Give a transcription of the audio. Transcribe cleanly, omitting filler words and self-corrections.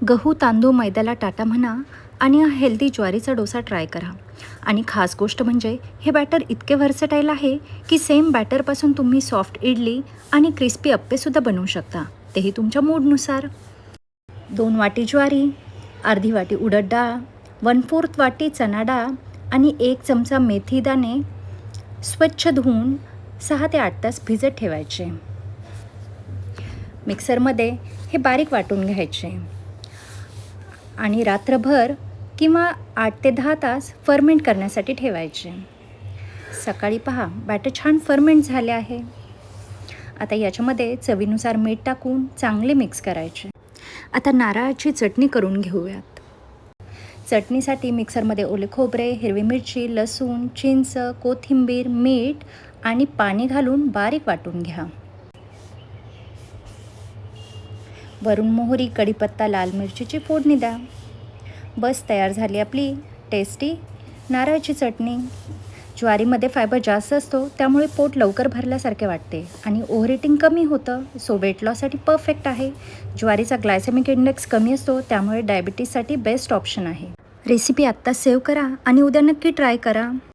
गहू, तांदूळ, मैद्याला टाटा म्हणा आणि हा हेल्दी ज्वारीचा डोसा ट्राय करा. आणि खास गोष्ट म्हणजे हे बॅटर इतके व्हर्सटाईल आहे की सेम बॅटरपासून तुम्ही सॉफ्ट इडली आणि क्रिस्पी अप्पेसुद्धा बनवू शकता, तेही तुमच्या मूडनुसार. 2 वाटी ज्वारी, अर्धी वाटी उडद डाळ, 1/4 वाटी चणा डाळ आणि 1 चमचा मेथी दाणे स्वच्छ धुवून 6 ते 8 तास भिजत ठेवायचे. मिक्सरमध्ये हे बारीक वाटून घ्यायचे आणि रात्रभर किंवा 8 ते 10 तास फर्मेंट करण्यासाठी ठेवायचे. सकाळी पहा बॅटर छान फर्मेंट झाले आहे. आता याच्यामध्ये चवीनुसार मीठ टाकून चांगले मिक्स करायचे. आता नारळाची चटणी करून घेऊयात. चटणीसाठी मिक्सरमध्ये ओले खोबरे, हिरवी मिरची, लसूण, चिंच, कोथिंबीर, मीठ आणि पाणी घालून बारीक वाटून घ्या. वरून मोहरी, कढीपत्ता, लाल मिरचीची फोडणी द्या. बस तयार झाली आपली टेस्टी नारळाची चटणी. ज्वारीमध्ये फायबर जास्त असतो, त्यामुळे पोट लवकर भरल्यासारखे वाटते आणि ओव्हर ईटिंग कमी होतं. सो वेट लॉससाठी परफेक्ट आहे. ज्वारीचा ग्लायसेमिक इंडेक्स कमी असतो, त्यामुळे डायबिटीजसाठी बेस्ट ऑप्शन आहे. रेसिपी आत्ताच सेव्ह करा आणि उद्या नक्की ट्राय करा.